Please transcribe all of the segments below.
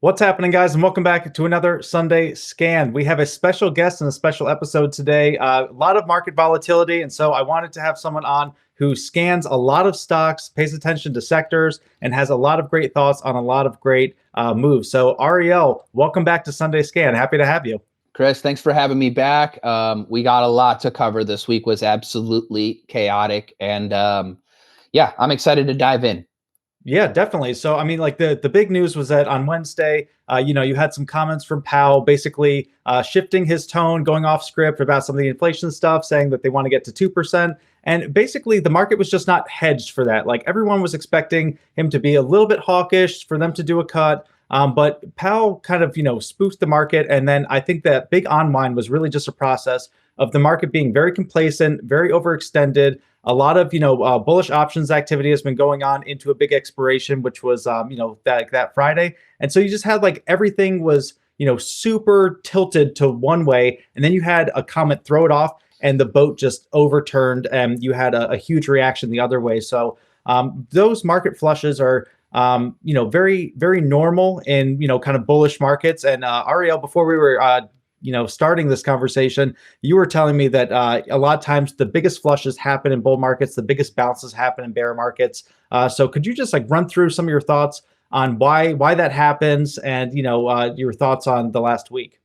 What's happening, guys? And welcome back to another Sunday Scan. We have a special guest and a special episode today. A lot of market volatility, and so I wanted to have someone on who scans a lot of stocks, pays attention to sectors, and has a lot of great thoughts on a lot of great moves. So, Ariel, welcome back to Sunday Scan. Happy to have you. Chris, thanks for having me back. We got a lot to cover. This week was absolutely chaotic, and yeah, I'm excited to dive in. Yeah, definitely. So, I mean, like the big news was that on Wednesday, you had some comments from Powell, basically shifting his tone, going off script about some of the inflation stuff, saying that they want to get to 2%. And basically, the market was just not hedged for that. Like everyone was expecting him to be a little bit hawkish, for them to do a cut. But Powell kind of, spoofed the market. And then I think that big unwind was really just a process of the market being very complacent, very overextended. A lot of bullish options activity has been going on into a big expiration, which was that Friday, and so you just had like everything was super tilted to one way, and then you had a comet throw it off, and the boat just overturned, and you had a huge reaction the other way. So those market flushes are very very normal in kind of bullish markets. And Ariel, before we were starting this conversation, you were telling me that a lot of times the biggest flushes happen in bull markets, the biggest bounces happen in bear markets. So could you just like run through some of your thoughts on why that happens, and your thoughts on the last week?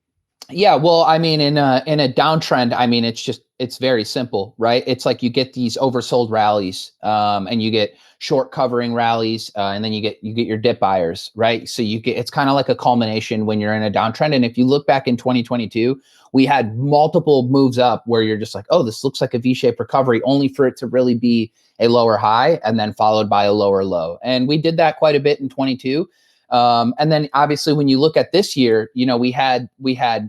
Yeah, well, I mean, in a downtrend, I mean, it's very simple, right? It's like you get these oversold rallies, and you get short covering rallies, and then you get your dip buyers, right? So it's kind of like a culmination when you're in a downtrend. And if you look back in 2022, we had multiple moves up where you're just like, oh, this looks like a V-shaped recovery, only for it to really be a lower high and then followed by a lower low. And we did that quite a bit in 22. And then obviously when you look at this year, we had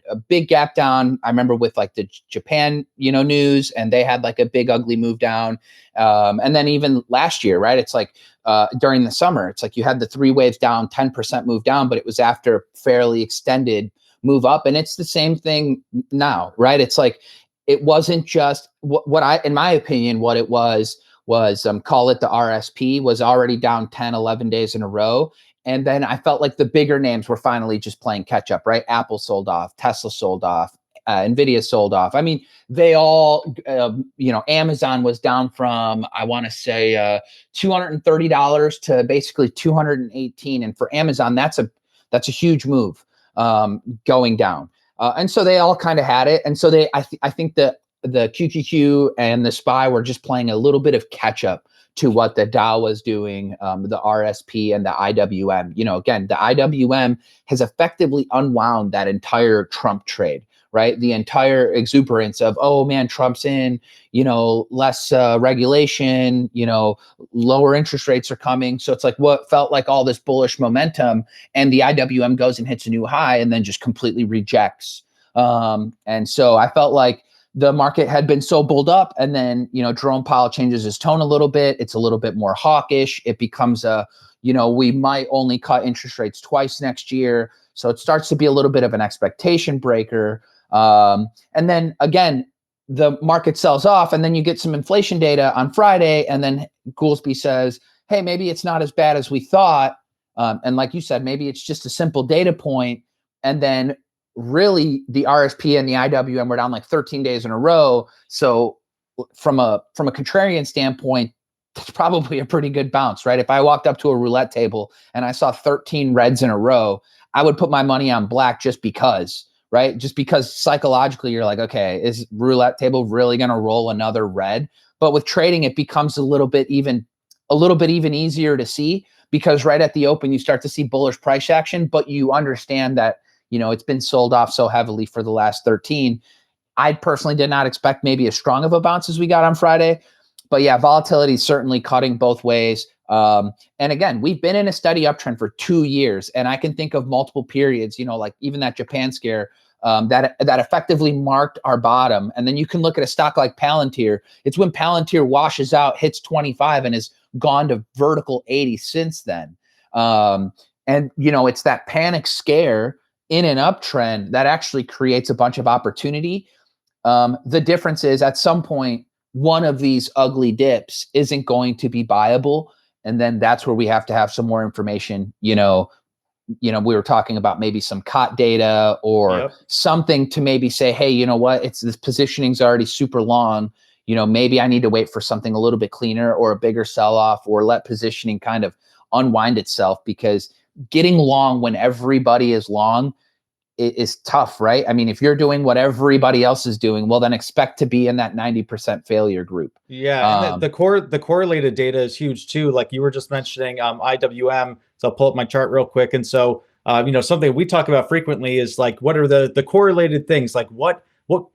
a big gap down. I remember with like the Japan, news, and they had like a big ugly move down. And then even last year, right? It's like during the summer, it's like you had the three waves down, 10% move down, but it was after fairly extended move up. And it's the same thing now, right? It's like it wasn't just what I, in my opinion, what it was call it the RSP, was already down 10, 11 days in a row. And then I felt like the bigger names were finally just playing catch up, right? Apple sold off, Tesla sold off, Nvidia sold off. I mean, they all, Amazon was down from, I want to say, $230 to basically 218. And for Amazon, that's a huge move going down. And so they all kind of had it. And so I think that the QQQ and the SPY were just playing a little bit of catch up to what the Dow was doing, the RSP and the IWM. Again, the IWM has effectively unwound that entire Trump trade, right? The entire exuberance of, oh man, Trump's in, less regulation, lower interest rates are coming. So it's like what felt like all this bullish momentum, and the IWM goes and hits a new high and then just completely rejects. And so I felt like the market had been so bulled up, and then, Jerome Powell changes his tone a little bit. It's a little bit more hawkish. It becomes we might only cut interest rates twice next year. So it starts to be a little bit of an expectation breaker. And then again, the market sells off, and then you get some inflation data on Friday. And then Goolsby says, hey, maybe it's not as bad as we thought. And like you said, maybe it's just a simple data point. And then really the RSP and the IWM were down like 13 days in a row. So from a contrarian standpoint, it's probably a pretty good bounce, right? If I walked up to a roulette table and I saw 13 reds in a row, I would put my money on black just because, right? Just because psychologically you're like, okay, is roulette table really going to roll another red? But with trading, it becomes a little bit even easier to see, because right at the open, you start to see bullish price action, but you understand that it's been sold off so heavily for the last 13. I personally did not expect maybe as strong of a bounce as we got on Friday. But yeah, volatility is certainly cutting both ways. And again, we've been in a steady uptrend for 2 years. And I can think of multiple periods, like even that Japan scare that effectively marked our bottom. And then you can look at a stock like Palantir. It's when Palantir washes out, hits 25, and has gone to vertical 80 since then. And it's that panic scare in an uptrend that actually creates a bunch of opportunity. The difference is at some point, one of these ugly dips isn't going to be buyable. And then that's where we have to have some more information, we were talking about maybe some COT data or Yep. something to maybe say, hey, you know what, it's this positioning's already super long. Maybe I need to wait for something a little bit cleaner or a bigger sell-off, or let positioning kind of unwind itself, because getting long when everybody is long is tough, right? I mean, if you're doing what everybody else is doing, well, then expect to be in that 90% failure group. Yeah, and the correlated data is huge too. Like you were just mentioning IWM. So I'll pull up my chart real quick. And so something we talk about frequently is like, what are the correlated things? Like what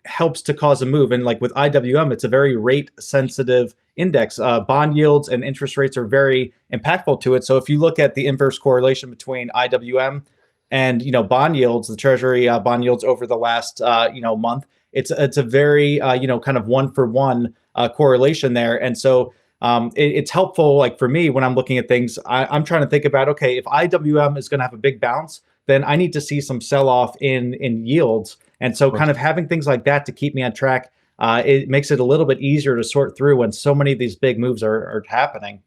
helps to cause a move? And like with IWM, it's a very rate sensitive index. Bond yields and interest rates are very impactful to it. So if you look at the inverse correlation between IWM and bond yields, the Treasury bond yields over the last month, it's a very kind of one for one correlation there. And so it's helpful, like for me, when I'm looking at things, I'm trying to think about, okay, if IWM is going to have a big bounce, then I need to see some sell off in yields. And so kind of having things like that to keep me on track, it makes it a little bit easier to sort through when so many of these big moves are happening.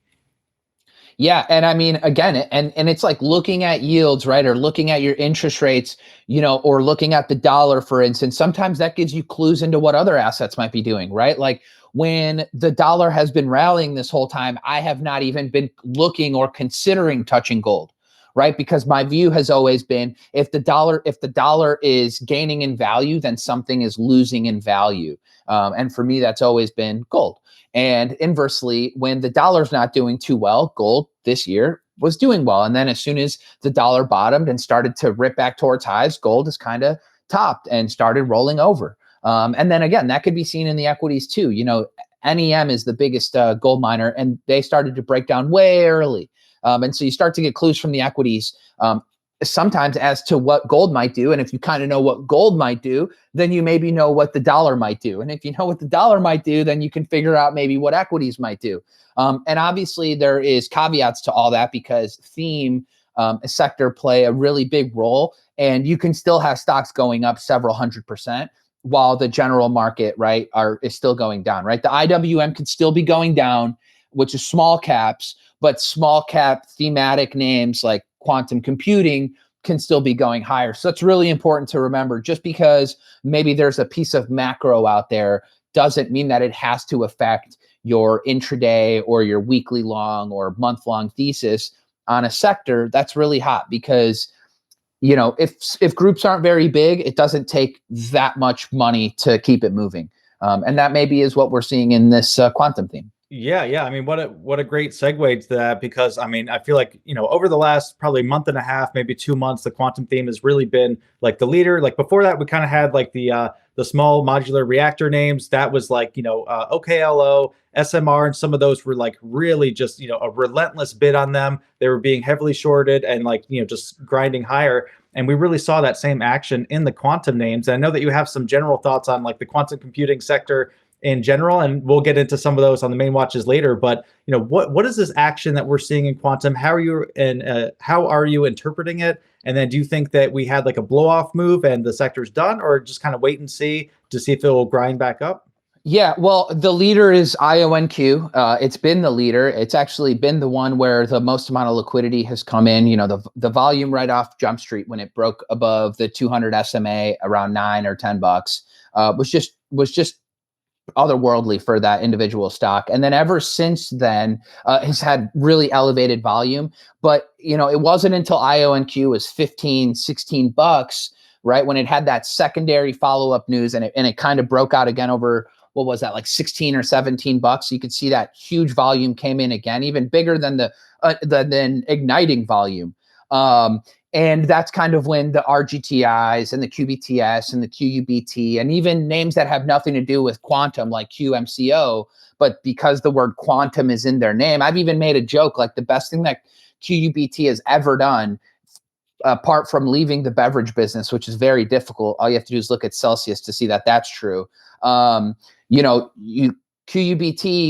Yeah. And I mean, again, and it's like looking at yields, right? Or looking at your interest rates, or looking at the dollar, for instance. Sometimes that gives you clues into what other assets might be doing, right? Like when the dollar has been rallying this whole time, I have not even been looking or considering touching gold, right? Because my view has always been, if the dollar is gaining in value, then something is losing in value. And for me, that's always been gold. And inversely, when the dollar's not doing too well, gold this year was doing well. And then as soon as the dollar bottomed and started to rip back towards highs, gold is kind of topped and started rolling over. And then again, that could be seen in the equities too. NEM is the biggest gold miner, and they started to break down way early. And so you start to get clues from the equities sometimes as to what gold might do. And if you kind of know what gold might do, then you maybe know what the dollar might do. And if you know what the dollar might do, then you can figure out maybe what equities might do. And obviously there is caveats to all that, because theme sector play a really big role, and you can still have stocks going up several 100% while the general market, right, is still going down, right? The IWM could still be going down, which is small caps, but small cap thematic names like quantum computing can still be going higher. So it's really important to remember, just because maybe there's a piece of macro out there doesn't mean that it has to affect your intraday or your weekly long or month long thesis on a sector that's really hot. Because if groups aren't very big, it doesn't take that much money to keep it moving. And that maybe is what we're seeing in this quantum theme. Yeah. I mean, what a great segue to that, because I mean, I feel like, over the last probably month and a half, maybe 2 months, the quantum theme has really been like the leader. Like before that, we kind of had like the small modular reactor names. That was like, OKLO, SMR, and some of those were like really just, a relentless bid on them. They were being heavily shorted and like, just grinding higher. And we really saw that same action in the quantum names. And I know that you have some general thoughts on like the quantum computing sector in general, and we'll get into some of those on the main watches later. But what is this action that we're seeing in quantum? How are you interpreting it? And then do you think that we had like a blow off move and the sector's done, or just kind of wait and see to see if it will grind back up? Yeah, well, the leader is IONQ. It's been the leader. It's actually been the one where the most amount of liquidity has come in. The volume right off Jump Street when it broke above the 200 SMA around $9 or $10 was just otherworldly for that individual stock. And then ever since then, has had really elevated volume. But, it wasn't until IONQ was 15, $16, right, when it had that secondary follow-up news, and it kind of broke out again over, what was that, like 16 or $17. You could see that huge volume came in again, even bigger than than igniting volume. And that's kind of when the RGTIs and the QBTS and the QUBT and even names that have nothing to do with quantum like QMCO, but because the word quantum is in their name, I've even made a joke, like the best thing that QUBT has ever done, apart from leaving the beverage business, which is very difficult. All you have to do is look at Celsius to see that that's true. QUBT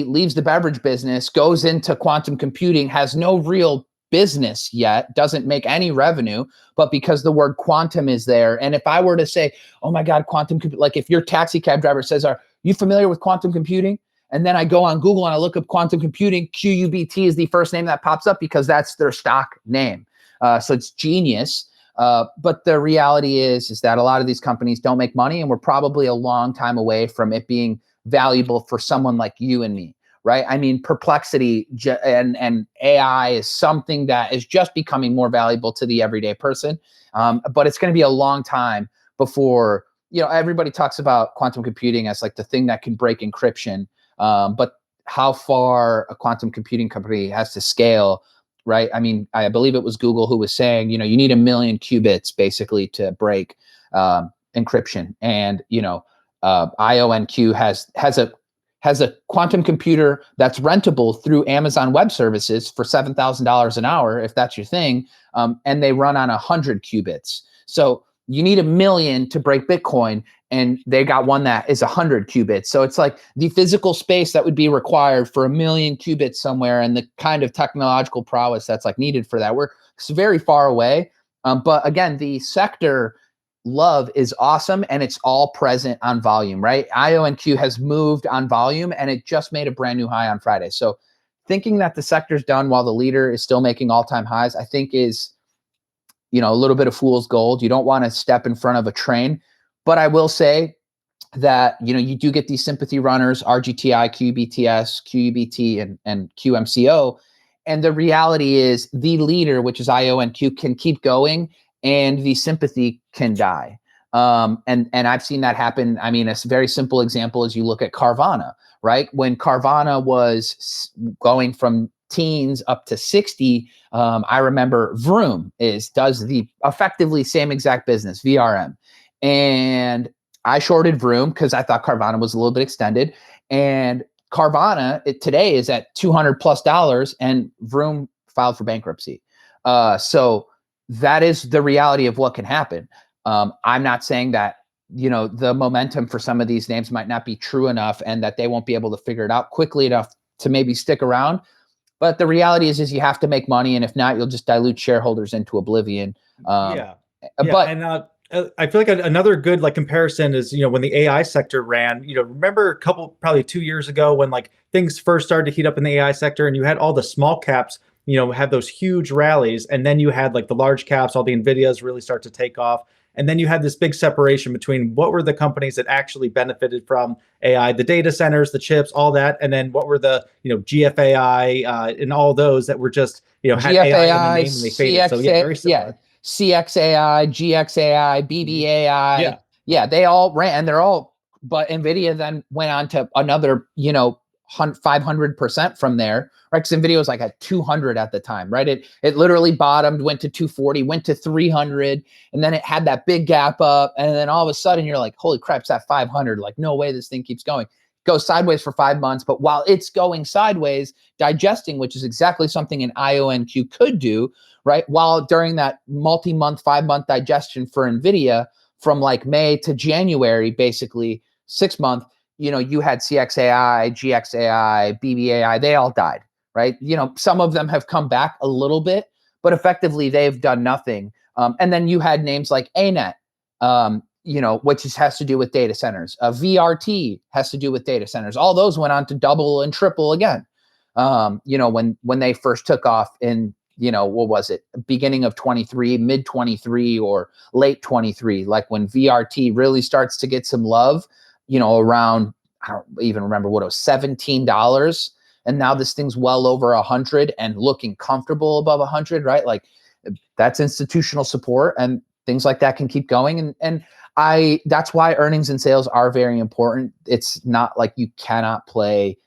leaves the beverage business, goes into quantum computing, has no real business yet, doesn't make any revenue, but because the word quantum is there. And if I were to say, oh my God, like if your taxi cab driver says, are you familiar with quantum computing? And then I go on Google and I look up quantum computing, QUBT is the first name that pops up because that's their stock name. So it's genius. But the reality is that a lot of these companies don't make money, and we're probably a long time away from it being valuable for someone like you and me, right? I mean, perplexity and AI is something that is just becoming more valuable to the everyday person. But it's going to be a long time before, everybody talks about quantum computing as like the thing that can break encryption. But how far a quantum computing company has to scale, right? I mean, I believe it was Google who was saying, you need 1 million qubits basically to break encryption. And, IONQ has a quantum computer that's rentable through Amazon Web Services for $7,000 an hour, if that's your thing, and they run on 100 qubits. So you need 1 million to break Bitcoin, and they got one that is 100 qubits. So it's like the physical space that would be required for 1 million qubits somewhere, and the kind of technological prowess that's like needed for that. We're very far away. But again, the sector love is awesome, and it's all present on volume, right? IONQ has moved on volume, and it just made a brand new high on Friday. So thinking that the sector's done while the leader is still making all-time highs, I think is, a little bit of fool's gold. You don't want to step in front of a train. But I will say that, you do get these sympathy runners, RGTI, QBTS, QUBT, and QMCO. And the reality is the leader, which is IONQ, can keep going, and the sympathy can die. And I've seen that happen. I mean, a very simple example is you look at Carvana, right? When Carvana was going from teens up to 60, I remember Vroom does the effectively same exact business, VRM. And I shorted Vroom because I thought Carvana was a little bit extended. And Carvana today is at $200+ and Vroom filed for bankruptcy. So that is the reality of what can happen. I'm not saying that, the momentum for some of these names might not be true enough and that they won't be able to figure it out quickly enough to maybe stick around. But the reality is you have to make money. And if not, you'll just dilute shareholders into oblivion. Yeah. But and I feel like another good like comparison is, when the AI sector ran, remember probably 2 years ago when like things first started to heat up in the AI sector, and you had all the small caps, have those huge rallies, and then you had like the large caps, all the Nvidias really start to take off. And then you had this big separation between what were the companies that actually benefited from AI, the data centers, the chips, all that, and then what were the GFAI and all those that were just had AI in the name and they faded. So yeah, very similar. CXAI, GXAI, BBAI. Yeah, they all ran, and they're all, but NVIDIA then went on to another, 500% from there, right? Because NVIDIA was like at 200 at the time, right? It literally bottomed, went to 240, went to 300, and then it had that big gap up, and then all of a sudden you're like, holy crap, it's at 500. Like, no way this thing keeps going. Goes sideways for 5 months, but while it's going sideways, digesting, which is exactly something an IONQ could do, right? While during that multi-month, 5-month digestion for NVIDIA, from like May to January, basically 6 months, you had CXAI, GXAI, BBAI, they all died, right? Some of them have come back a little bit, but effectively they've done nothing. And then you had names like ANET, which has to do with data centers. VRT has to do with data centers. All those went on to double and triple again. When they first took off in, what was it? Beginning of 23, mid 23 or late 23, like when VRT really starts to get some love, around, I don't even remember what it was, $17. And now this thing's well over 100 and looking comfortable above 100, right? Like that's institutional support, and things like that can keep going. And that's why earnings and sales are very important. It's not like you cannot play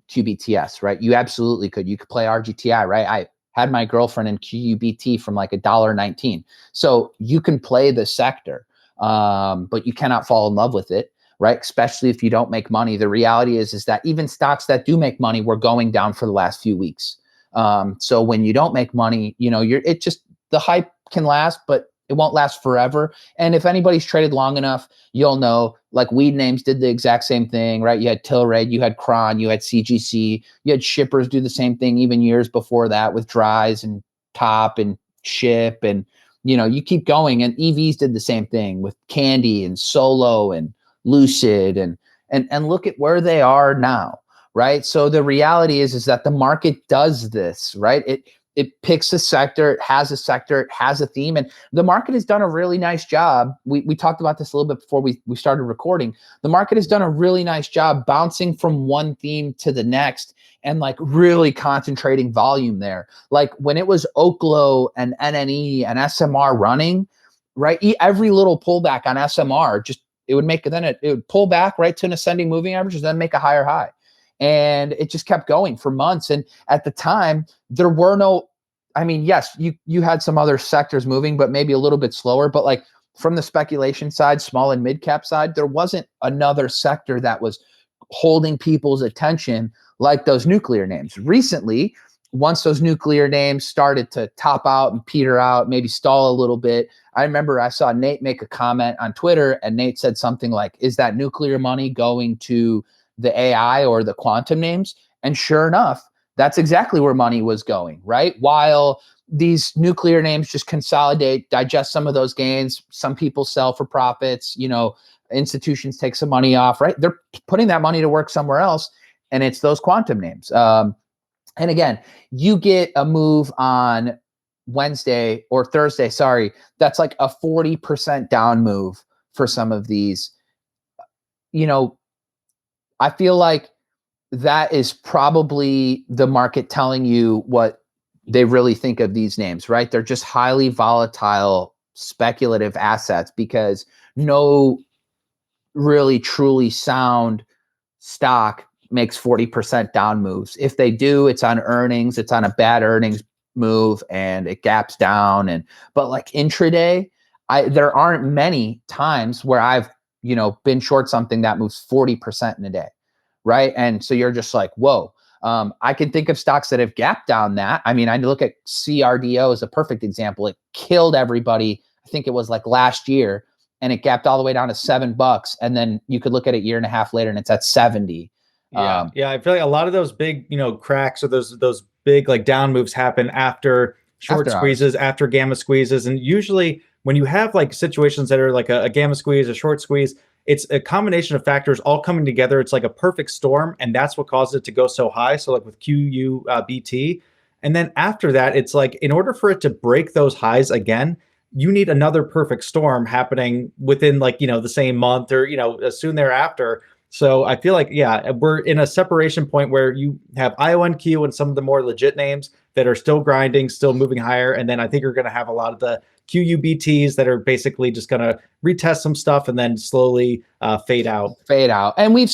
QBTS, right? You absolutely could. You could play RGTI, right? I had my girlfriend in QUBT from like $1.19. So you can play the sector, but you cannot fall in love with it, right? Especially if you don't make money. The reality is that even stocks that do make money were going down for the last few weeks. So when you don't make money, the hype can last, but it won't last forever. And if anybody's traded long enough, you'll know, like weed names did the exact same thing, right? You had Tilray, you had Cron, you had CGC, you had shippers do the same thing even years before that with Dries and Top and Ship. And, you keep going. And EVs did the same thing with Candy and Solo and Lucid. And look at where they are now, right? So the reality is that the market does this, right? it picks a sector, it has a theme, and the market has done a really nice job. We talked about this a little bit before we started recording. The market has done a really nice job bouncing from one theme to the next and like really concentrating volume there. Like when it was Oklo and NNE and SMR running, right? Every little pullback on SMR just it would make it would pull back right to an ascending moving average, then make a higher high. And it just kept going for months. And at the time, there were no, I mean, yes, you had some other sectors moving, but maybe a little bit slower. But like from the speculation side, small and mid cap side, there wasn't another sector that was holding people's attention like those nuclear names. Recently, once those nuclear names started to top out and peter out, maybe stall a little bit, I remember I saw Nate make a comment on Twitter, and Nate said something like, is that nuclear money going to the AI or the quantum names? And sure enough, that's exactly where money was going, right? While these nuclear names just consolidate, digest some of those gains, some people sell for profits, institutions take some money off, right? They're putting that money to work somewhere else, and it's those quantum names. And again, you get a move on Wednesday or Thursday, that's like a 40% down move for some of these. I feel like that is probably the market telling you what they really think of these names, right? They're just highly volatile, speculative assets because no really truly sound stock makes 40% down moves. If they do, it's on earnings, it's on a bad earnings move and it gaps down. But like intraday, there aren't many times where I've, been short something that moves 40% in a day. Right. And so you're just like, whoa. I can think of stocks that have gapped down that. I mean, I look at CRDO as a perfect example. It killed everybody. I think it was like last year, and it gapped all the way down to $7. And then you could look at it a year and a half later and it's at 70. Yeah. I feel like a lot of those big, cracks or those big like down moves happen after short squeezes, after gamma squeezes. And usually when you have like situations that are like a gamma squeeze, a short squeeze, it's a combination of factors all coming together. It's like a perfect storm, and that's what caused it to go so high. So like with QUBT, and then after that, it's like in order for it to break those highs again, you need another perfect storm happening within like the same month or soon thereafter. So I feel like we're in a separation point where you have IONQ and some of the more legit names that are still grinding, still moving higher, and then I think you're going to have a lot of the QUBTs that are basically just going to retest some stuff and then slowly fade out. And we've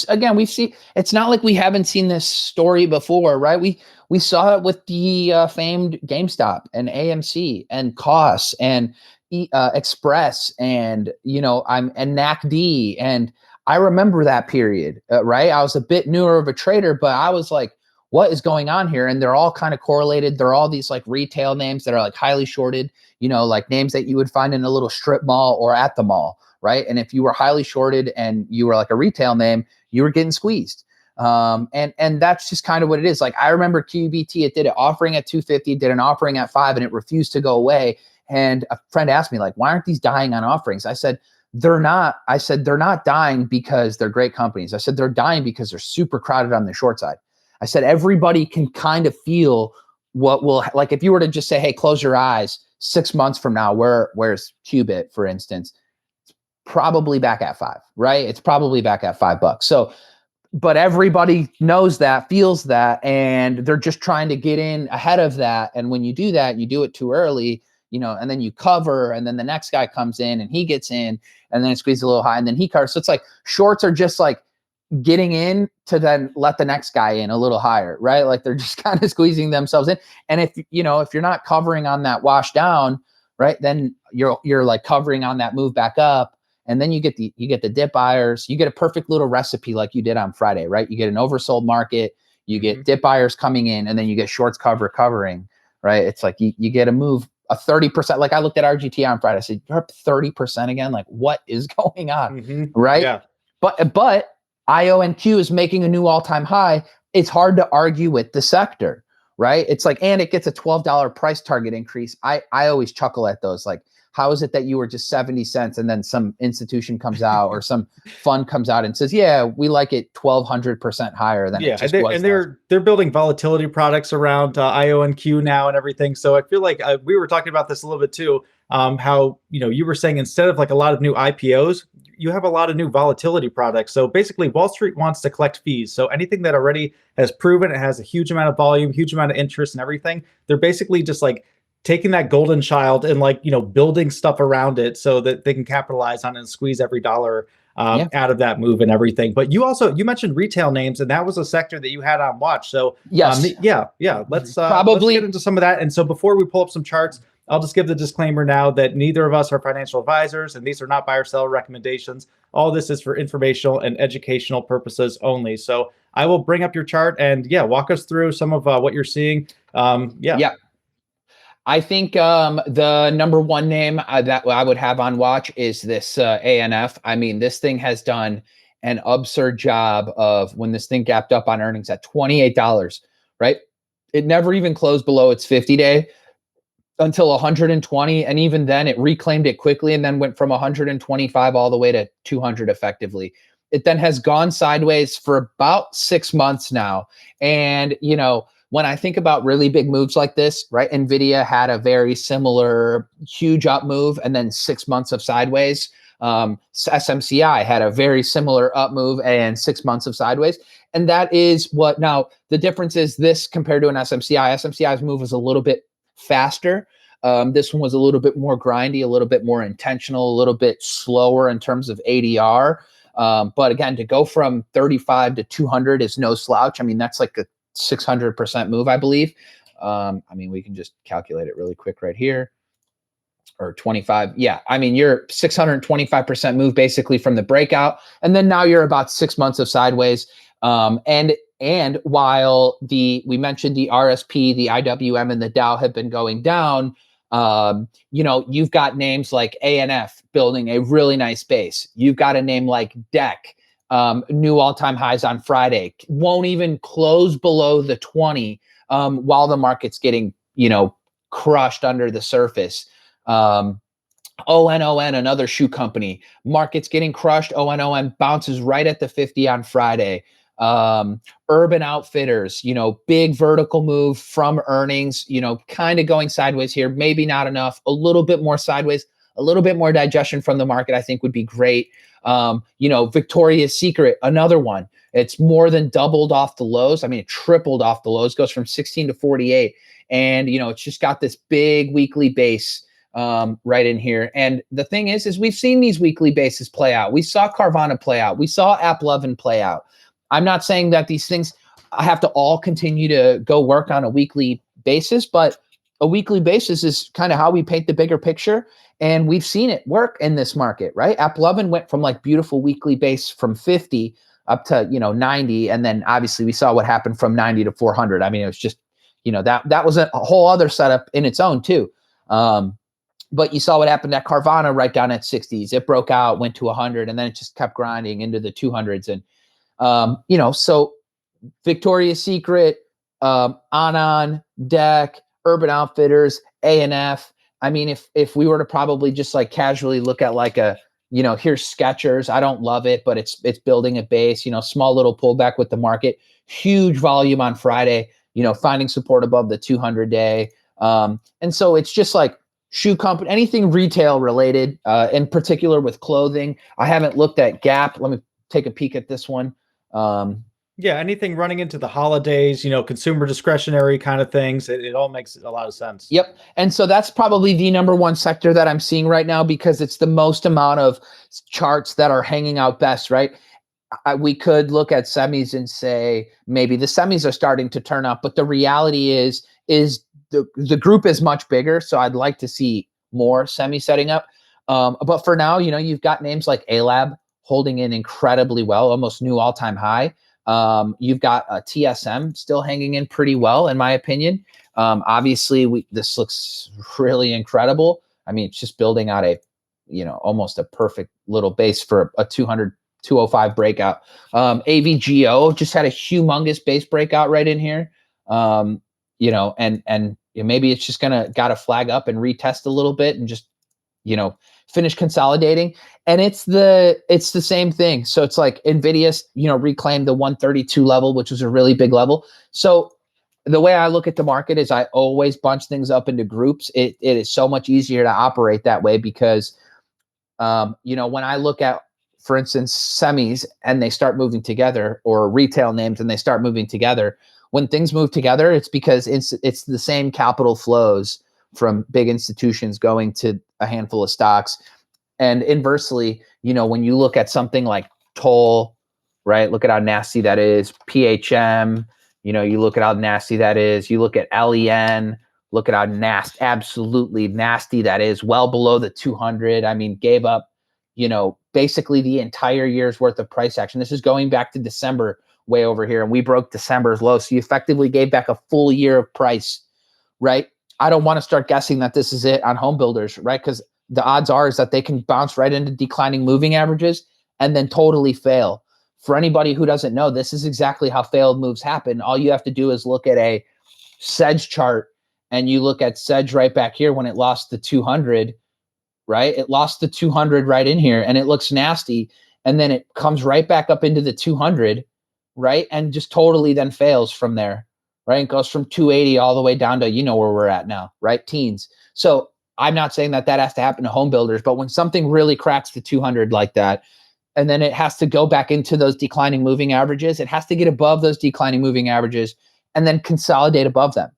seen, it's not like we haven't seen this story before, right? We saw it with the famed GameStop and AMC and COS and Express and NACD. And I remember that period, right? I was a bit newer of a trader, but I was like, what is going on here? And they're all kind of correlated. They're all these like retail names that are like highly shorted, like names that you would find in a little strip mall or at the mall, right? And if you were highly shorted and you were like a retail name, you were getting squeezed. And that's just kind of what it is. Like I remember QBT, it did an offering at 250, did an offering at 5, and it refused to go away. And a friend asked me like, why aren't these dying on offerings? I said, they're not dying because they're great companies. I said, they're dying because they're super crowded on the short side. I said, everybody can kind of feel what will, like if you were to just say, hey, close your eyes 6 months from now, where's Qubit, for instance, it's probably back at 5, right? It's probably back at $5. So, but everybody knows that, feels that, and they're just trying to get in ahead of that. And when you do that, you do it too early, and then you cover, and then the next guy comes in and he gets in, and then it squeezes a little high, and then he covers. So it's like shorts are just like getting in to then let the next guy in a little higher, right? Like they're just kind of squeezing themselves in. And if you're not covering on that wash down, right, then you're like covering on that move back up, and then you get the dip buyers. You get a perfect little recipe like you did on Friday, right? You get an oversold market, you get dip buyers coming in, and then you get shorts covering, right? It's like you get a move. A 30%, like I looked at RGT on Friday, I said, you're up 30% again. Like, what is going on? Right. Yeah. But IONQ is making a new all-time high. It's hard to argue with the sector. right? It's like, and it gets a $12 price target increase. I always chuckle at those. Like, how is it that you were just 70 cents and then some institution comes out or some fund comes out and says, yeah, we like it 1,200% higher than it Yeah, just was. they're building volatility products around IO and Q now and everything. So I feel like we were talking about this a little bit too. How you were saying instead of like a lot of new IPOs, you have a lot of new volatility products. So basically, Wall Street wants to collect fees. So anything that already has proven it has a huge amount of volume, huge amount of interest, and everything, they're basically just like taking that golden child and like building stuff around it so that they can capitalize on it and squeeze every dollar Yeah. out of that move and everything. But you mentioned retail names, and that was a sector that you had on watch. So Yes. yeah, let's Probably. get into some of that. And so before we pull up some charts, I'll just give the disclaimer now that neither of us are financial advisors, and these are not buy or sell recommendations. All this is for informational and educational purposes only. So I will bring up your chart and walk us through some of what you're seeing. Yeah. I think the number one name that I would have on watch is this ANF. I mean, this thing has done an absurd job of when this thing gapped up on earnings at $28, right? It never even closed below its 50-day until 120. And even then it reclaimed it quickly and then went from 125 all the way to 200 effectively. It then has gone sideways for about 6 months now. And, when I think about really big moves like this, right? NVIDIA had a very similar huge up move and then 6 months of sideways. SMCI had a very similar up move and 6 months of sideways. And that is what now the difference is this compared to an SMCI. SMCI's move was a little bit faster. This one was a little bit more grindy, a little bit more intentional, a little bit slower in terms of ADR. But again, to go from 35 to 200 is no slouch. I mean, that's like a 600% move, I believe. I mean, we can just calculate it really quick right here. Or 25. Yeah. I mean, you're 625% move basically from the breakout. And then now you're about 6 months of sideways. And while we mentioned the RSP, the IWM, and the Dow have been going down, you've got names like ANF building a really nice base. You've got a name like DEC, new all-time highs on Friday, won't even close below the 20 while the market's getting, crushed under the surface. ONON, another shoe company, market's getting crushed. ONON bounces right at the 50 on Friday. Urban Outfitters, big vertical move from earnings, kind of going sideways here, maybe not enough, a little bit more sideways, a little bit more digestion from the market, I think would be great. Victoria's Secret, another one. It's more than doubled off the lows. I mean, it tripled off the lows, goes from 16 to 48. And, it's just got this big weekly base right in here. And the thing is we've seen these weekly bases play out. We saw Carvana play out. We saw AppLovin play out. I'm not saying that these things have to all continue to go work on a weekly basis, but a weekly basis is kind of how we paint the bigger picture. And we've seen it work in this market, right? AppLovin went from like beautiful weekly base from 50 up to, 90. And then obviously we saw what happened from 90 to 400. I mean, it was just, that was a whole other setup in its own too. But you saw what happened at Carvana right down at 60s. It broke out, went to 100, and then it just kept grinding into the 200s. And, so Victoria's Secret, Anon, DEC, Urban Outfitters, ANF. I mean, if we were to probably just like casually look at like here's Skechers. I don't love it, but it's building a base, small little pullback with the market, huge volume on Friday, finding support above the 200-day. And so it's just like shoe company, anything retail related, in particular with clothing. I haven't looked at Gap. Let me take a peek at this one. Anything running into the holidays, consumer discretionary kind of things. It all makes a lot of sense. Yep. And so that's probably the number one sector that I'm seeing right now because it's the most amount of charts that are hanging out best, right? We could look at semis and say maybe the semis are starting to turn up, but the reality is the group is much bigger. So I'd like to see more semi setting up. But for now, you've got names like ALAB holding in incredibly well, almost new all-time high. You've got TSM still hanging in pretty well, in my opinion. Obviously, this looks really incredible. I mean, it's just building out almost a perfect little base for a 205 breakout. AVGO just had a humongous base breakout right in here. and maybe it's just gotta flag up and retest a little bit and just, finish consolidating. And it's the same thing. So it's like Nvidia, reclaimed the 132 level, which was a really big level. So the way I look at the market is I always bunch things up into groups. It is so much easier to operate that way because, when I look at, for instance, semis and they start moving together, or retail names and they start moving together, when things move together, it's because it's the same capital flows from big institutions going to a handful of stocks. And inversely, when you look at something like Toll, right? Look at how nasty that is. PHM, you look at how nasty that is. You look at LEN, look at how absolutely nasty that is. Well below the 200. I mean, gave up, basically the entire year's worth of price action. This is going back to December way over here, and we broke December's low. So you effectively gave back a full year of price, right? I don't want to start guessing that this is it on home builders, right? Because the odds are is that they can bounce right into declining moving averages and then totally fail. For anybody who doesn't know, this is exactly how failed moves happen. All you have to do is look at a Sedge chart, and you look at Sedge right back here when it lost the 200, right? It lost the 200 right in here, and it looks nasty. And then it comes right back up into the 200, right? And just totally then fails from there, right? It goes from 280 all the way down to, where we're at now, right? Teens. So I'm not saying that has to happen to home builders, but when something really cracks the 200 like that, and then it has to go back into those declining moving averages, it has to get above those declining moving averages and then consolidate above them,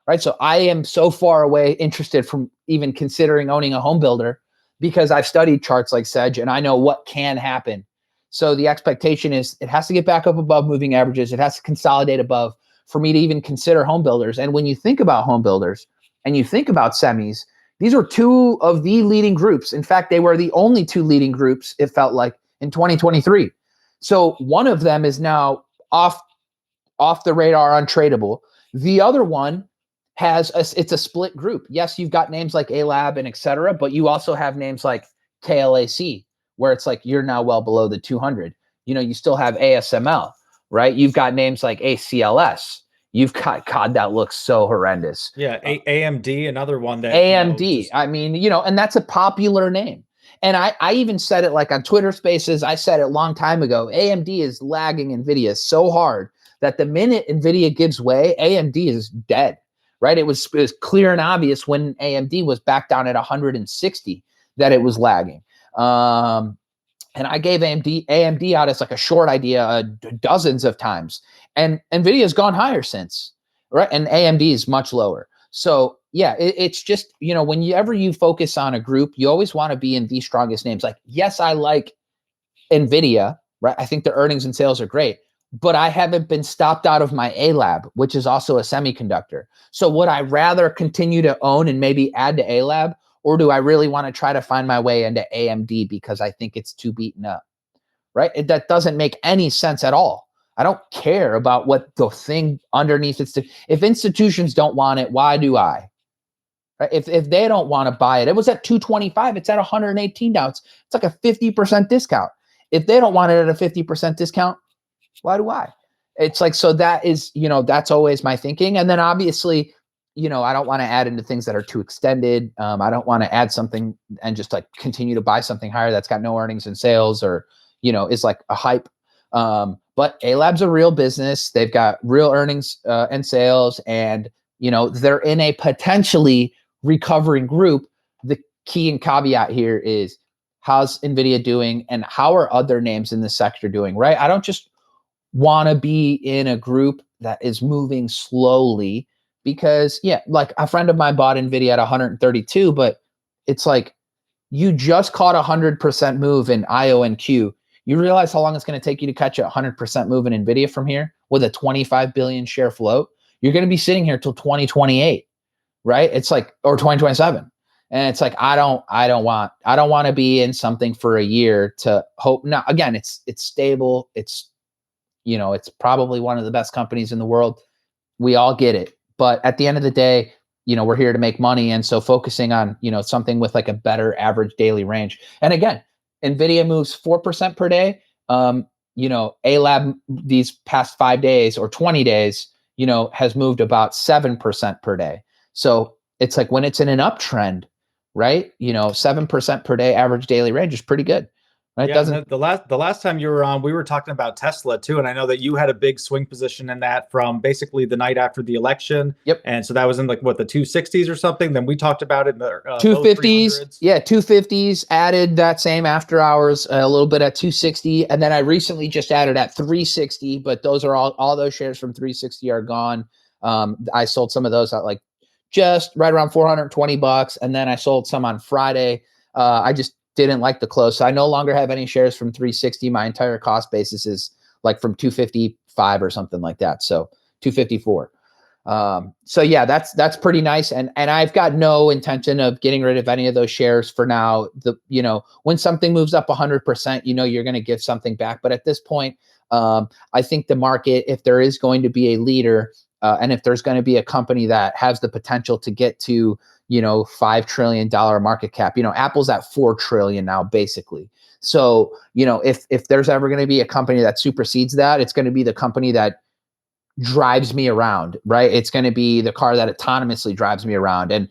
right? So I am so far away interested from even considering owning a home builder because I've studied charts like Sedge and I know what can happen. So the expectation is it has to get back up above moving averages. It has to consolidate above for me to even consider home builders. And when you think about home builders and you think about semis, these are two of the leading groups. In fact, they were the only two leading groups, it felt like, in 2023. So one of them is now off the radar, untradeable. The other one it's a split group. Yes, you've got names like A-Lab and et cetera, but you also have names like KLAC, where it's like you're now well below the 200. You still have ASML, right? You've got names like ACLS. You've got, God, that looks so horrendous. Yeah, AMD, another one that AMD. I mean, and that's a popular name. And I even said it like on Twitter Spaces. I said it a long time ago. AMD is lagging NVIDIA so hard that the minute NVIDIA gives way, AMD is dead, right? It was clear and obvious when AMD was back down at 160 that it was lagging. And I gave AMD out as like a short idea dozens of times. And NVIDIA has gone higher since, right? And AMD is much lower. So yeah, it's just, whenever you focus on a group, you always want to be in the strongest names. Like, yes, I like NVIDIA, right? I think the earnings and sales are great, but I haven't been stopped out of my A-Lab, which is also a semiconductor. So would I rather continue to own and maybe add to A-Lab, or do I really want to try to find my way into AMD because I think it's too beaten up, right? That doesn't make any sense at all. I don't care about what the thing underneath it's. If institutions don't want it, why do I? Right? If they don't want to buy it, it was at 225. It's at 118 now. It's like a 50% discount. If they don't want it at a 50% discount, why do I? It's like, so that is, that's always my thinking. And then obviously, I don't want to add into things that are too extended. I don't want to add something and just like continue to buy something higher that's got no earnings and sales, or, is like a hype. But A-Lab's a real business. They've got real earnings and sales, and, they're in a potentially recovering group. The key and caveat here is, how's NVIDIA doing and how are other names in the sector doing, right? I don't just want to be in a group that is moving slowly because, yeah, like a friend of mine bought NVIDIA at 132, but it's like you just caught 100% move in IONQ. You realize how long it's going to take you to catch a 100% move in NVIDIA from here with a 25 billion share float? You're going to be sitting here till 2028, right? It's like, or 2027. And it's like, I don't want to be in something for a year to hope. Now, again, it's stable. It's, it's probably one of the best companies in the world. We all get it. But at the end of the day, we're here to make money. And so focusing on, something with like a better average daily range. And again, NVIDIA moves 4% per day. A-Lab these past 5 days or 20 days has moved about 7% per day. So it's like when it's in an uptrend, right? 7% per day average daily range is pretty good. Right? Yeah, Doesn't and the last time you were on, we were talking about Tesla too, and I know that you had a big swing position in that from basically the night after the election, Yep. and so that was in like what, the 260s or something. Then we talked about it in the low 250s. 300s. Yeah, 250s, added that same after hours, a little bit at 260, and then I recently just added at 360, but those are all those shares from 360 are gone. I sold some of those at like just right around $420, and then I sold some on Friday. I just didn't like the close, so I no longer have any shares from 360. My entire cost basis is like from 255 or something like that, so 254. So yeah, that's pretty nice. And I've got no intention of getting rid of any of those shares for now. When something moves up 100%, you're going to give something back. But at this point, I think the market, if there is going to be a leader, and if there's going to be a company that has the potential to get to, $5 trillion market cap, Apple's at 4 trillion now, basically. So, if there's ever going to be a company that supersedes that, it's going to be the company that drives me around, right? It's going to be the car that autonomously drives me around. And,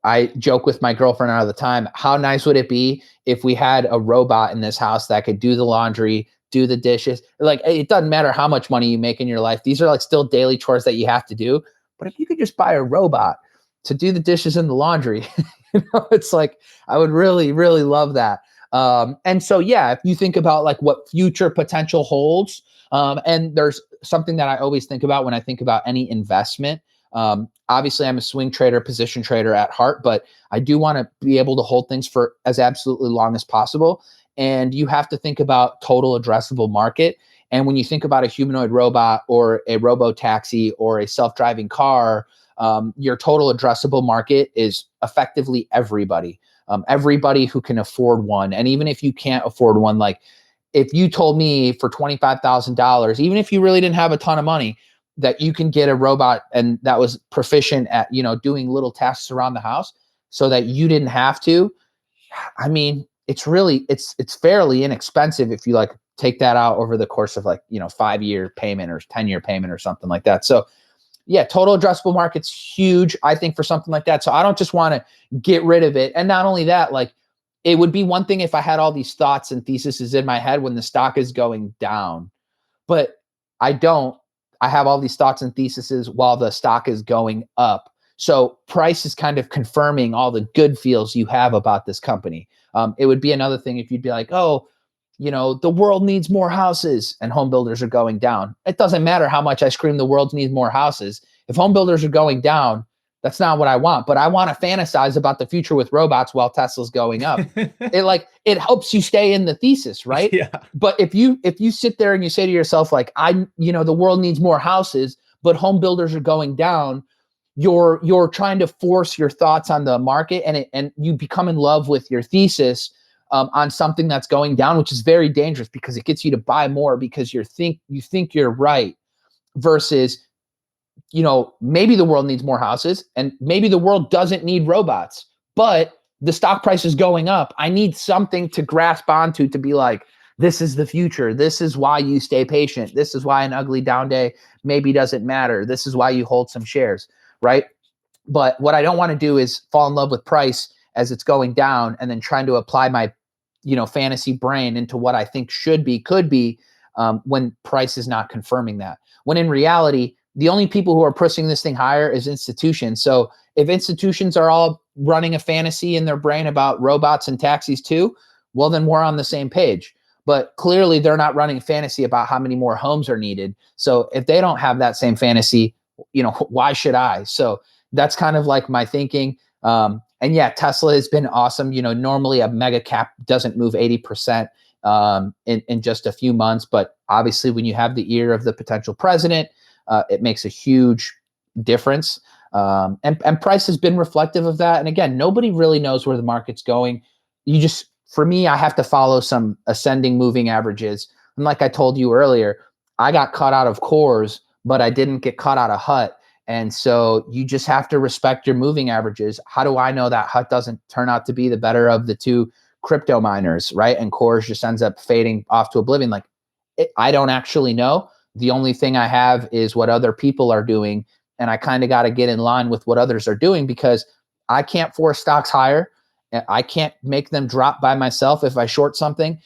I joke with my girlfriend all the time, how nice would it be if we had a robot in this house that could do the laundry, do the dishes? Like, it doesn't matter how much money you make in your life. These are like still daily chores that you have to do. But if you could just buy a robot to do the dishes and the laundry, it's like, I would really, really love that. And so, yeah, if you think about like what future potential holds, and there's something that I always think about when I think about any investment. Obviously, I'm a swing trader, position trader at heart, but I do want to be able to hold things for as absolutely long as possible. And you have to think about total addressable market. And when you think about a humanoid robot or a robo taxi or a self-driving car, your total addressable market is effectively everybody. Everybody who can afford one. And even if you can't afford one, like if you told me for $25,000, even if you really didn't have a ton of money, that you can get a robot and that was proficient at, doing little tasks around the house so that you didn't have to, I mean, it's fairly inexpensive if you like take that out over the course of like, 5-year payment or 10-year payment or something like that. So yeah, total addressable market's huge, I think, for something like that. So I don't just want to get rid of it. And not only that, like, it would be one thing if I had all these thoughts and theses in my head when the stock is going down, but I don't. I have all these thoughts and theses while the stock is going up. So price is kind of confirming all the good feels you have about this company. It would be another thing if you'd be like, oh, the world needs more houses and home builders are going down. It doesn't matter how much I scream the world needs more houses. If home builders are going down, that's not what I want. But I want to fantasize about the future with robots while Tesla's going up. It helps you stay in the thesis, right? Yeah. But if you sit there and you say to yourself, like, the world needs more houses, but home builders are going down, you're trying to force your thoughts on the market, and you become in love with your thesis on something that's going down, which is very dangerous because it gets you to buy more because you think you're right, versus maybe the world needs more houses and maybe the world doesn't need robots, but the stock price is going up. I need something to grasp onto to be like, this is the future. This is why you stay patient. This is why an ugly down day maybe doesn't matter. This is why you hold some shares, right? But what I don't want to do is fall in love with price as it's going down and then trying to apply my, fantasy brain into what I think could be, when price is not confirming that. When in reality, the only people who are pushing this thing higher is institutions. So if institutions are all running a fantasy in their brain about robots and taxis too, well, then we're on the same page. But clearly they're not running fantasy about how many more homes are needed. So if they don't have that same fantasy, why should I? So that's kind of like my thinking. And yeah, Tesla has been awesome. Normally a mega cap doesn't move 80% in just a few months. But obviously when you have the ear of the potential president, it makes a huge difference. And price has been reflective of that. And again, nobody really knows where the market's going. For me, I have to follow some ascending moving averages. And like I told you earlier, I got caught out of cores, but I didn't get caught out of HUT. And so you just have to respect your moving averages. How do I know that HUT doesn't turn out to be the better of the two crypto miners, right? And cores just ends up fading off to oblivion. Like, I don't actually know. The only thing I have is what other people are doing. And I kind of got to get in line with what others are doing, because I can't force stocks higher. I can't make them drop by myself. If I short something,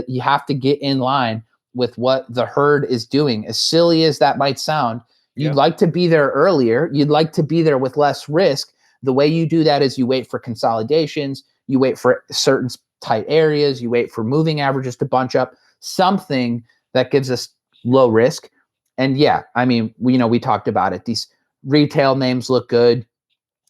you have to get in line with what the herd is doing. As silly as that might sound, you'd like to be there earlier. You'd like to be there with less risk. The way you do that is you wait for consolidations, you wait for certain tight areas, you wait for moving averages to bunch up, something that gives us low risk. And yeah, I mean, we talked about it. These retail names look good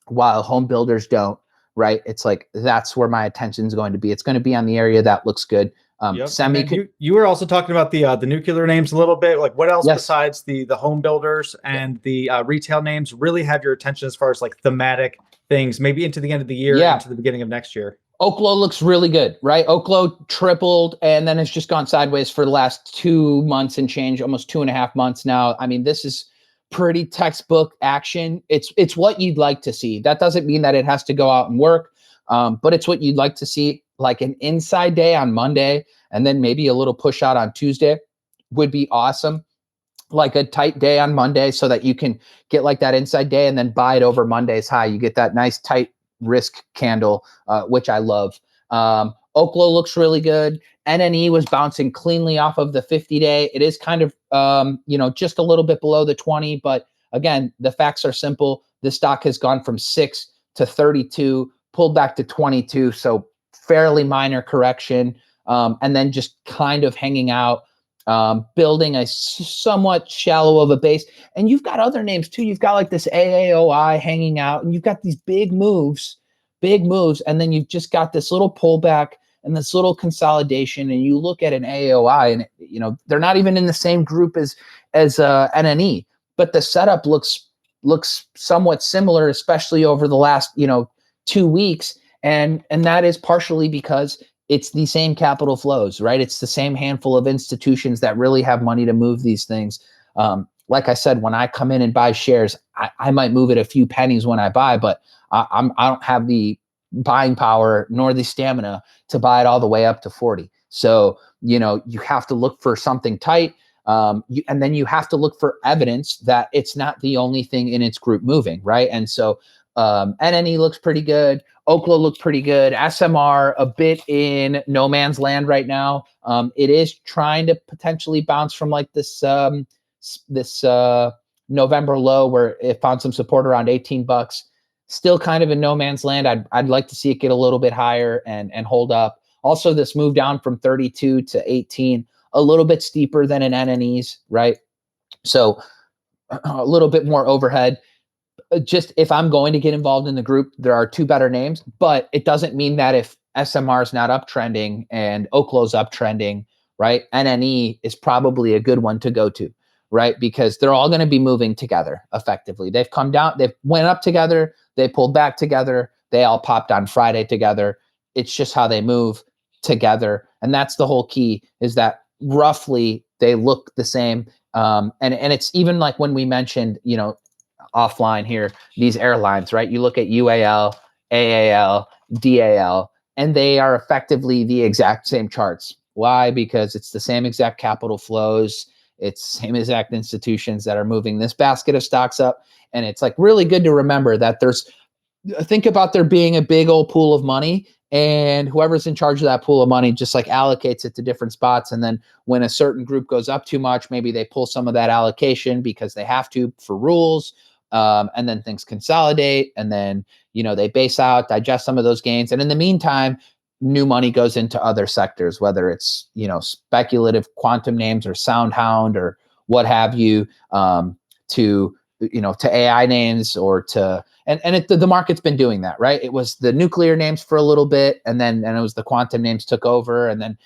while home builders don't, right? It's like, that's where my attention is going to be. It's going to be on the area that looks good. Yep. And then you were also talking about the nuclear names a little bit. Like, what else besides the home builders and the retail names really have your attention as far as like thematic things, maybe into the end of the year, into the beginning of next year? Oklo looks really good, right? Oklo tripled, and then it's just gone sideways for the last 2 months and change, almost 2.5 months now. I mean, this is pretty textbook action. It's what you'd like to see. That doesn't mean that it has to go out and work, but it's what you'd like to see. Like an inside day on Monday, and then maybe a little push out on Tuesday would be awesome. Like a tight day on Monday, so that you can get like that inside day and then buy it over Monday's high. You get that nice tight risk candle, which I love. Oklo looks really good. NNE was bouncing cleanly off of the 50-day. It is kind of, just a little bit below the 20, but again, the facts are simple. The stock has gone from 6 to 32, pulled back to 22, so fairly minor correction, and then just kind of hanging out, building a somewhat shallow of a base. And you've got other names too. You've got like this AAOI hanging out, and you've got these big moves, and then you've just got this little pullback and this little consolidation. And you look at an AAOI, and they're not even in the same group as NNE, but the setup looks somewhat similar, especially over the last 2 weeks, and that is partially because it's the same capital flows, right? It's the same handful of institutions that really have money to move these things. Like I said, when I come in and buy shares, I might move it a few pennies when I buy, but I don't have the buying power nor the stamina to buy it all the way up to 40. So, you have to look for something tight. And then you have to look for evidence that it's not the only thing in its group moving, right? And so NNE looks pretty good. Oklo looked pretty good. SMR a bit in no man's land right now. It is trying to potentially bounce from like this November low, where it found some support around $18. Still kind of in no man's land. I'd like to see it get a little bit higher and hold up. Also, this move down from 32 to 18, a little bit steeper than an NNE's, right? So a little bit more overhead. Just if I'm going to get involved in the group, there are two better names, but it doesn't mean that if SMR is not uptrending and Oklo's uptrending, right, NNE is probably a good one to go to, right? Because they're all going to be moving together effectively. They've come down, they've went up together, they pulled back together, they all popped on Friday together. It's just how they move together. And that's the whole key, is that roughly they look the same. And it's even like when we mentioned, offline here, these airlines, right? You look at UAL, AAL, DAL, and they are effectively the exact same charts. Why? Because it's the same exact capital flows. It's same exact institutions that are moving this basket of stocks up. And it's like really good to remember that think about there being a big old pool of money, and whoever's in charge of that pool of money just like allocates it to different spots. And then when a certain group goes up too much, maybe they pull some of that allocation because they have to for rules. And then things consolidate, and then, they base out, digest some of those gains. And in the meantime, new money goes into other sectors, whether it's, speculative quantum names or SoundHound or what have you, to AI names or to, the market's been doing that, right? It was the nuclear names for a little bit, and it was the quantum names took over. And then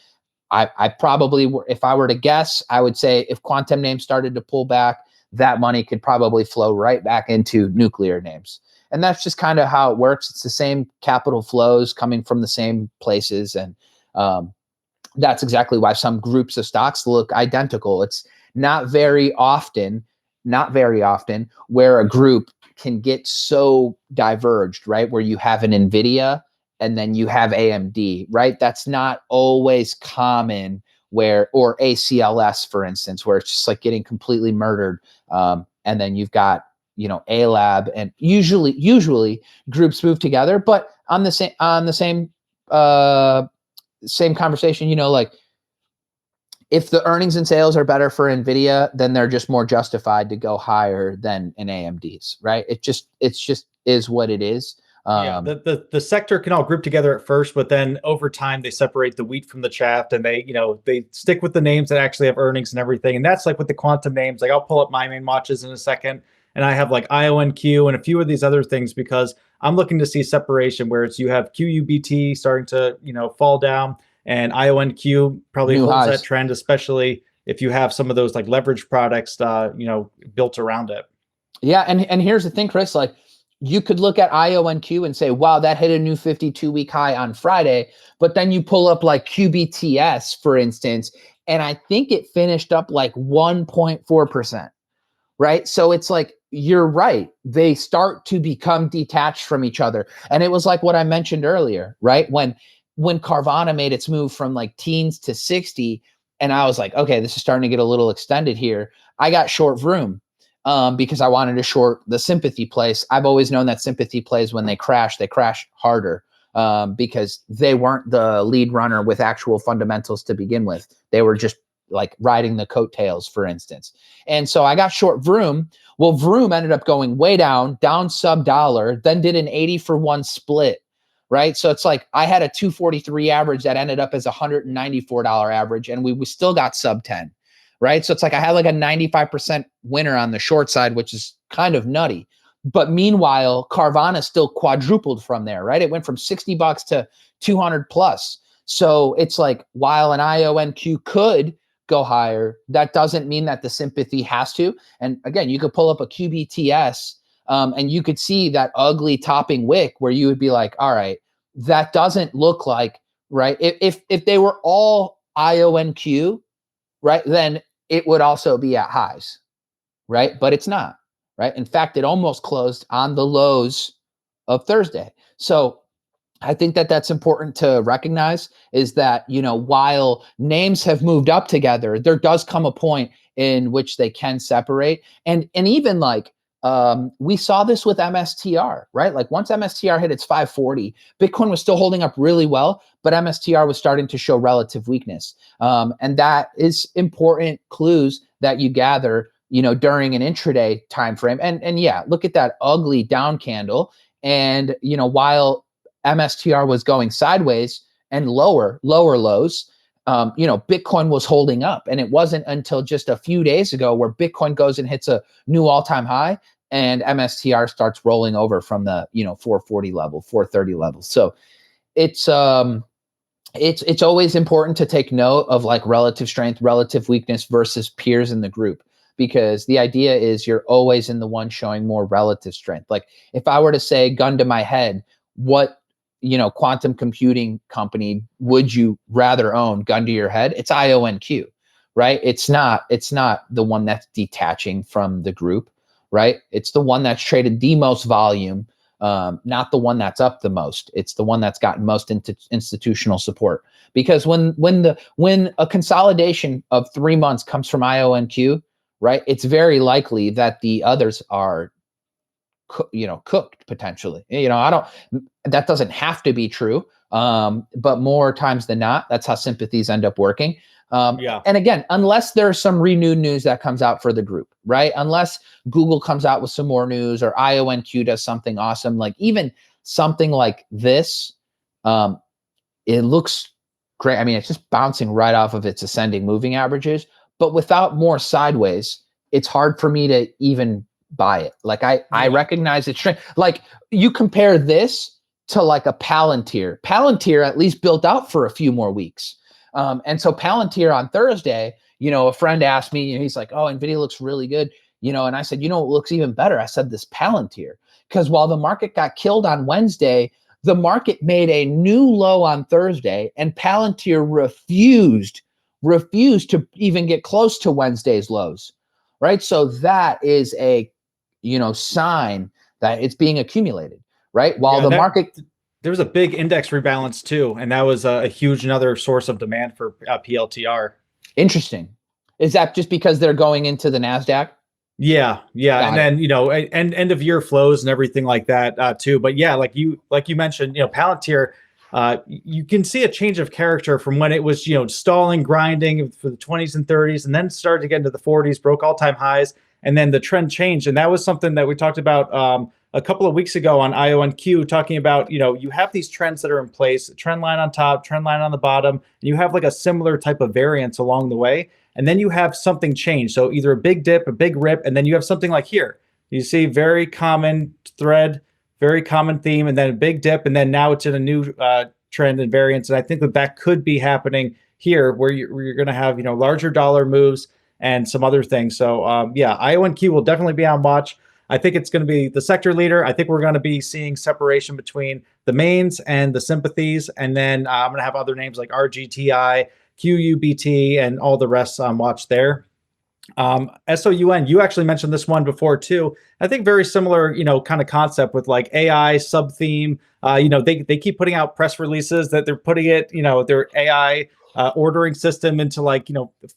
I probably, if I were to guess, I would say if quantum names started to pull back, that money could probably flow right back into nuclear names. And that's just kind of how it works. It's the same capital flows coming from the same places. And that's exactly why some groups of stocks look identical. It's not very often where a group can get so diverged, right? Where you have an NVIDIA and then you have AMD, right? That's not always common or ACLS, for instance, where it's just like getting completely murdered. And then you've got, A lab, and usually groups move together, but on the same conversation, like if the earnings and sales are better for Nvidia, then they're just more justified to go higher than in AMD's, right? It's just is what it is. Yeah, the sector can all group together at first, but then over time they separate the wheat from the chaff, and they stick with the names that actually have earnings and everything. And that's like with the quantum names. Like I'll pull up my main watches in a second, and I have like IONQ and a few of these other things because I'm looking to see separation where you have QUBT starting to fall down, and IONQ probably New holds that highs. trend, especially if you have some of those like leverage products built around it. Yeah, and here's the thing, Chris, like you could look at IONQ and say, wow, that hit a new 52-week high on Friday, but then you pull up like QBTS, for instance, and I think it finished up like 1.4%, right? So it's like, you're right. They start to become detached from each other. And it was like what I mentioned earlier, right? When Carvana made its move from like teens to 60, and I was like, okay, this is starting to get a little extended here. I got short Vroom because I wanted to short the sympathy place. I've always known that sympathy plays when they crash harder because they weren't the lead runner with actual fundamentals to begin with. They were just like riding the coattails, for instance. And so I got short Vroom. Well, Vroom ended up going way down sub dollar, then did an 80 for 1 split, right? So it's like I had a 243 average that ended up as a $194 average, and we still got sub 10, right? So it's like I had like a 95% winner on the short side, which is kind of nutty. But meanwhile, Carvana still quadrupled from there, right? It went from $60 to 200 plus. So it's like, while an IONQ could go higher, that doesn't mean that the sympathy has to. And again, you could pull up a QBTS and you could see that ugly topping wick where you would be like, all right, that doesn't look like, right? If they were all IONQ, right, then it would also be at highs, right? But it's not, right? In fact, it almost closed on the lows of Thursday. So I think that that's important to recognize, is that, while names have moved up together, there does come a point in which they can separate. And even like, we saw this with MSTR, right? Like once MSTR hit its 540, Bitcoin was still holding up really well, but MSTR was starting to show relative weakness. And that is important clues that you gather, during an intraday time frame. And yeah, look at that ugly down candle. And, while MSTR was going sideways and lower lows, Bitcoin was holding up. And it wasn't until just a few days ago where Bitcoin goes and hits a new all-time high and MSTR starts rolling over from the 440 level, 430 level. So it's always important to take note of like relative strength, relative weakness versus peers in the group, because the idea is you're always in the one showing more relative strength. Like if I were to say, gun to my head, what quantum computing company would you rather own, gun to your head? It's IONQ, right? It's not the one that's detaching from the group, right? It's the one that's traded the most volume, not the one that's up the most. It's the one that's gotten most institutional support. Because when a consolidation of 3 months comes from IONQ, right, it's very likely that the others are cooked potentially. That doesn't have to be true. But more times than not, that's how sympathies end up working. Yeah. And again, unless there's some renewed news that comes out for the group, right? Unless Google comes out with some more news or IONQ does something awesome, like even something like this, it looks great. I mean, it's just bouncing right off of its ascending moving averages, but without more sideways, it's hard for me to even buy it. Like I recognize its strength. Like you compare this to like a Palantir. Palantir at least built out for a few more weeks. And so Palantir on Thursday, a friend asked me, he's like, oh, NVIDIA looks really good. And I said, it looks even better. I said this Palantir, because while the market got killed on Wednesday, the market made a new low on Thursday, and Palantir refused to even get close to Wednesday's lows, right? So that is a sign that it's being accumulated, right? While Yeah, the market There was a big index rebalance too, and that was a huge another source of demand for PLTR. Interesting. Is that just because they're going into the NASDAQ? Yeah, yeah, and Got it. then end of year flows and everything like that too. But yeah, like you mentioned, Palantir, you can see a change of character from when it was stalling, grinding for the 20s and 30s, and then started to get into the 40s, broke all time highs, and then the trend changed, and that was something that we talked about a couple of weeks ago on IONQ, talking about you have these trends that are in place, trend line on top, trend line on the bottom, and you have like a similar type of variance along the way. And then you have something change. So either a big dip, a big rip, and then you have something like here. You see very common thread, very common theme, and then a big dip, and then now it's in a new trend and variance. And I think that that could be happening here, where you're going to have larger dollar moves and some other things. So yeah, IONQ will definitely be on watch. I think it's going to be the sector leader. I think we're going to be seeing separation between the mains and the sympathies, and then I'm going to have other names like RGTI, QUBT, and all the rest on watch there. SOUN, you actually mentioned this one before too. I think very similar, kind of concept with like AI sub theme. They keep putting out press releases that they're putting it, their AI ordering system into like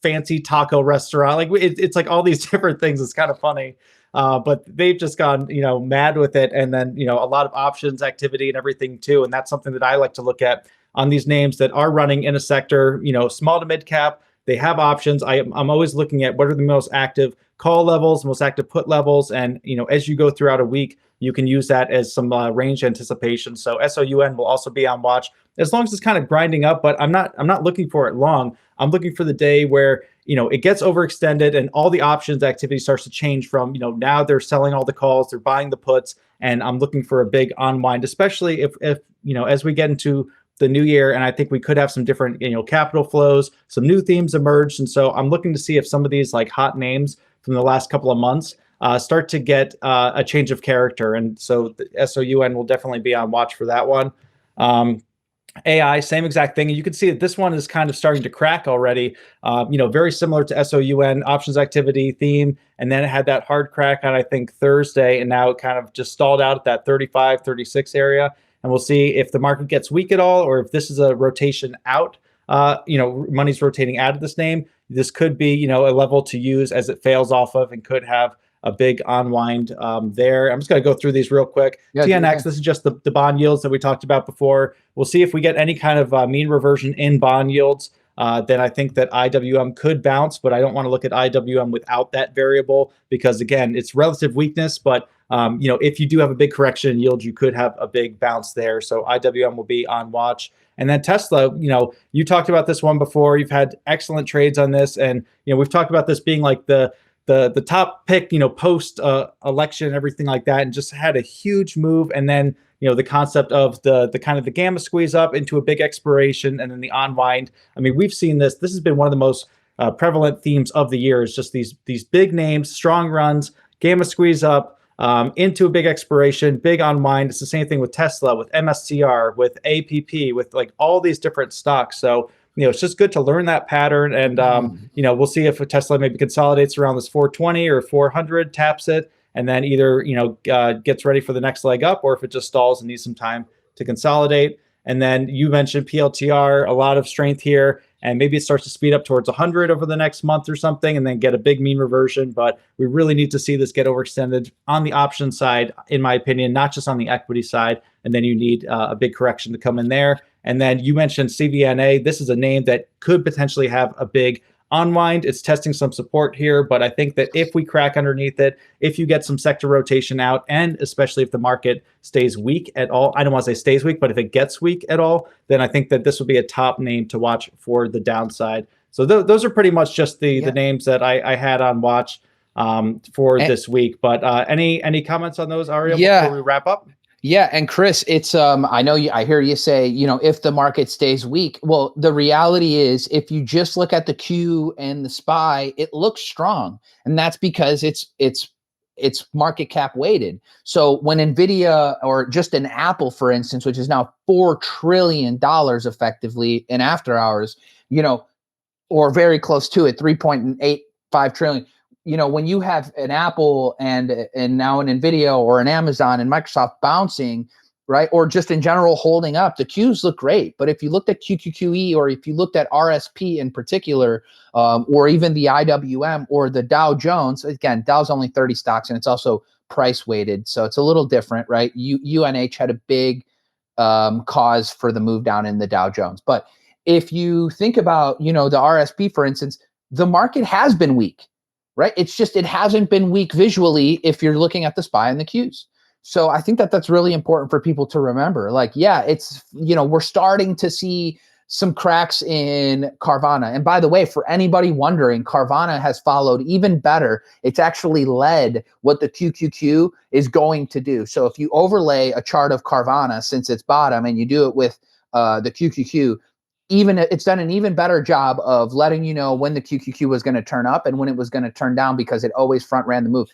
fancy taco restaurant. Like it's like all these different things. It's kind of funny. But they've just gone, mad with it, and then a lot of options activity and everything too. And that's something that I like to look at on these names that are running in a sector, small to mid cap. They have options. I'm always looking at what are the most active call levels, most active put levels, and as you go throughout a week, you can use that as some range anticipation. So SOUN will also be on watch as long as it's kind of grinding up. But I'm not looking for it long. I'm looking for the day where it gets overextended and all the options activity starts to change from now they're selling all the calls, they're buying the puts, and I'm looking for a big unwind, especially if as we get into the new year, and I think we could have some different capital flows, some new themes emerged, and so I'm looking to see if some of these like hot names from the last couple of months start to get a change of character, and so the SOUN will definitely be on watch for that one. AI, same exact thing. And you can see that this one is kind of starting to crack already. Very similar to SOUN, options activity theme. And then it had that hard crack on, I think, Thursday. And now it kind of just stalled out at that 35, 36 area. And we'll see if the market gets weak at all, or if this is a rotation out. Money's rotating out of this name. This could be, a level to use as it fails off of, and could have a big unwind there. I'm just going to go through these real quick. Yeah, TNX, this is just the bond yields that we talked about before. We'll see if we get any kind of mean reversion in bond yields. Then I think that IWM could bounce, but I don't want to look at IWM without that variable because, again, it's relative weakness. But, if you do have a big correction in yield, you could have a big bounce there. So IWM will be on watch. And then Tesla, you talked about this one before. You've had excellent trades on this. And, we've talked about this being like the top pick, post election and everything like that, and just had a huge move. And then, the concept of the kind of the gamma squeeze up into a big expiration and then the unwind. I mean, we've seen this. This has been one of the most prevalent themes of the year, is just these big names, strong runs, gamma squeeze up into a big expiration, big unwind. It's the same thing with Tesla, with MSCR, with APP, with like all these different stocks. So it's just good to learn that pattern. And, we'll see if Tesla maybe consolidates around this 420 or 400, taps it, and then either, gets ready for the next leg up, or if it just stalls and needs some time to consolidate. And then you mentioned PLTR, a lot of strength here, and maybe it starts to speed up towards 100 over the next month or something, and then get a big mean reversion. But we really need to see this get overextended on the option side, in my opinion, not just on the equity side. And then you need a big correction to come in there. And then you mentioned CVNA. This is a name that could potentially have a big unwind. It's testing some support here, but I think that if we crack underneath it, if you get some sector rotation out, and especially if the market stays weak at all, I don't want to say stays weak, but if it gets weak at all, then I think that this will be a top name to watch for the downside. So those are pretty much just the names that I had on watch for this week. But any comments on those, Ariel, before we wrap up? Yeah, and Chris, it's I know I hear you say, if the market stays weak. Well, the reality is, if you just look at the Q and the SPY, it looks strong, and that's because it's market cap weighted. So when Nvidia, or just an Apple, for instance, which is now $4 trillion effectively in after hours, or very close to it, 3.85 trillion. When you have an Apple and now an Nvidia or an Amazon and Microsoft bouncing, right? Or just in general holding up, the Qs look great. But if you looked at QQQE, or if you looked at RSP in particular, or even the IWM or the Dow Jones, again, Dow's only 30 stocks and it's also price weighted. So it's a little different, right? UNH had a big cause for the move down in the Dow Jones. But if you think about, the RSP, for instance, the market has been weak, right? It's just, it hasn't been weak visually if you're looking at the SPY and the Qs. So I think that that's really important for people to remember. Like, yeah, it's, we're starting to see some cracks in Carvana. And by the way, for anybody wondering, Carvana has followed even better. It's actually led what the QQQ is going to do. So if you overlay a chart of Carvana since its bottom and you do it with the QQQ, it's done an even better job of letting you know when the QQQ was going to turn up and when it was going to turn down, because it always front ran the move.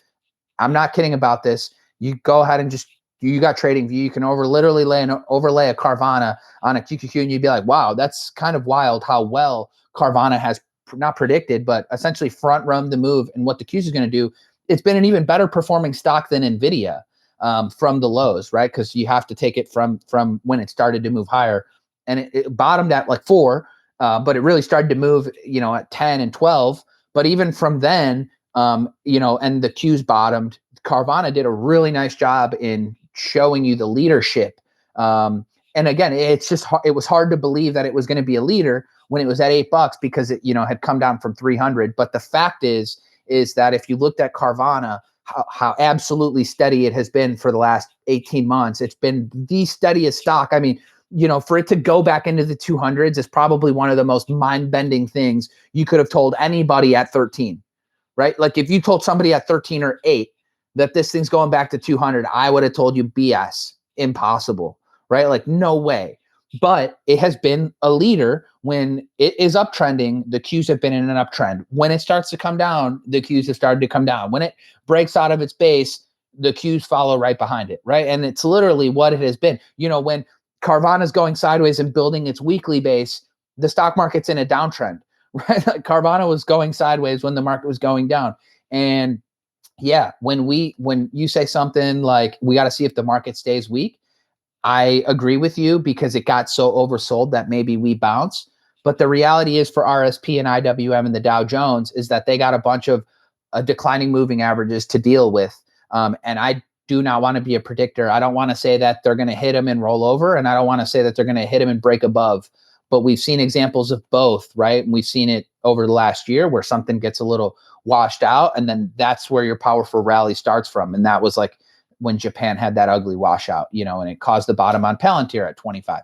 I'm not kidding about this. You go ahead and you got TradingView. You can overlay a Carvana on a QQQ, and you'd be like, wow, that's kind of wild how well Carvana has not predicted, but essentially front run the move and what the Qs is going to do. It's been an even better performing stock than NVIDIA from the lows, right? Because you have to take it from when it started to move higher. And it bottomed at like 4, but it really started to move, at 10 and 12. But even from then, and the Qs bottomed, Carvana did a really nice job in showing you the leadership. And again, it was hard to believe that it was going to be a leader when it was at $8 because it, had come down from 300. But the fact is that if you looked at Carvana, how absolutely steady it has been for the last 18 months, it's been the steadiest stock. I mean, for it to go back into the 200s is probably one of the most mind-bending things you could have told anybody at 13, right? Like if you told somebody at 13 or 8 that this thing's going back to 200, I would have told you BS, impossible, right? Like no way. But it has been a leader when it is uptrending. The Qs have been in an uptrend. When it starts to come down, the Qs have started to come down. When it breaks out of its base, the Qs follow right behind it, right? And it's literally what it has been. When Carvana is going sideways and building its weekly base, the stock market's in a downtrend, right? Like Carvana was going sideways when the market was going down. And yeah, when you say something like, we got to see if the market stays weak, I agree with you because it got so oversold that maybe we bounce. But the reality is for RSP and IWM and the Dow Jones is that they got a bunch of declining moving averages to deal with. And I do not want to be a predictor. I don't want to say that they're going to hit them and roll over, and I don't want to say that they're going to hit them and break above. But we've seen examples of both, right? And we've seen it over the last year where something gets a little washed out, and then that's where your powerful rally starts from. And that was like when Japan had that ugly washout, and it caused the bottom on Palantir at 25.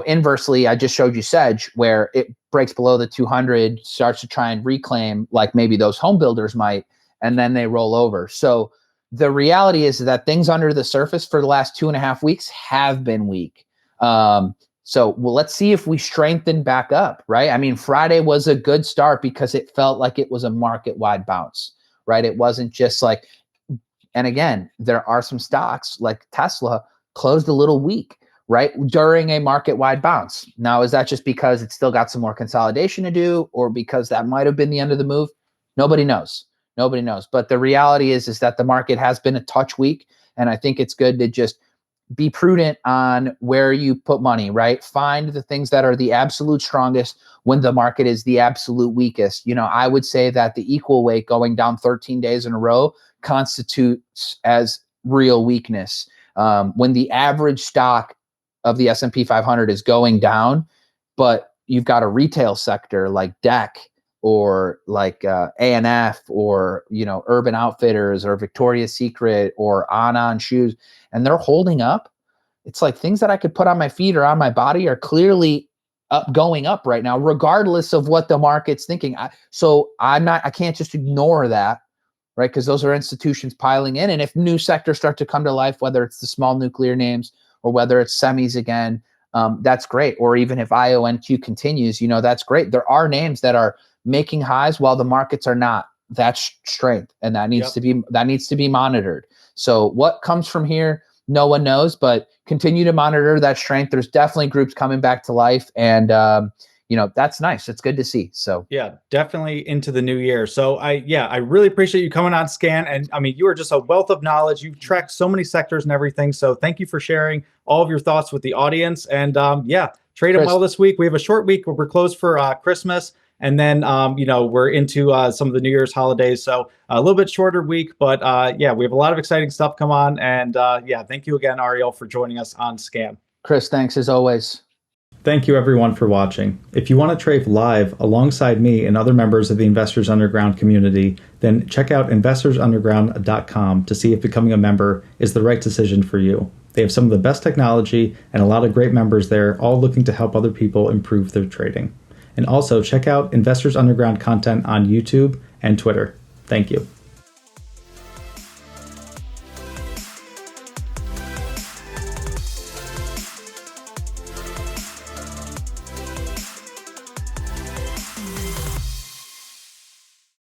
Inversely, I just showed you Sedge, where it breaks below the 200, starts to try and reclaim like maybe those home builders might, and then they roll over. So the reality is that things under the surface for the last 2.5 weeks have been weak. Let's see if we strengthen back up, right? I mean, Friday was a good start because it felt like it was a market-wide bounce, right? It wasn't just like, and again, there are some stocks like Tesla closed a little weak, right? During a market-wide bounce. Now, is that just because it's still got some more consolidation to do, or because that might have been the end of the move? Nobody knows. Nobody knows. But the reality is that the market has been a touch weak, and I think it's good to just be prudent on where you put money, right? Find the things that are the absolute strongest when the market is the absolute weakest. I would say that the equal weight going down 13 days in a row constitutes as real weakness. When the average stock of the S&P 500 is going down, but you've got a retail sector like DEC or like A&F or, Urban Outfitters or Victoria's Secret or On shoes, and they're holding up, it's like things that I could put on my feet or on my body are clearly going up right now, regardless of what the market's thinking. I can't just ignore that, right? Because those are institutions piling in. And if new sectors start to come to life, whether it's the small nuclear names or whether it's semis again, that's great. Or even if IONQ continues, that's great. There are names that are making highs while the markets are not. That's strength, and that needs to be monitored. So what comes from here, no one knows, but continue to monitor that strength. There's definitely groups coming back to life, and that's nice. It's good to see. So yeah, definitely into the new year. So I really appreciate you coming on Scan. And I mean, you are just a wealth of knowledge. You've tracked so many sectors and everything. So thank you for sharing all of your thoughts with the audience. And yeah, trade them Chris, well this week. We have a short week where we're closed for Christmas. And then, we're into some of the New Year's holidays. So a little bit shorter week, but yeah, we have a lot of exciting stuff come on. And yeah, thank you again, Ariel, for joining us on Scam. Chris, thanks as always. Thank you everyone for watching. If you want to trade live alongside me and other members of the Investors Underground community, then check out investorsunderground.com to see if becoming a member is the right decision for you. They have some of the best technology and a lot of great members there, all looking to help other people improve their trading. And also check out Investors Underground content on YouTube and Twitter. Thank you.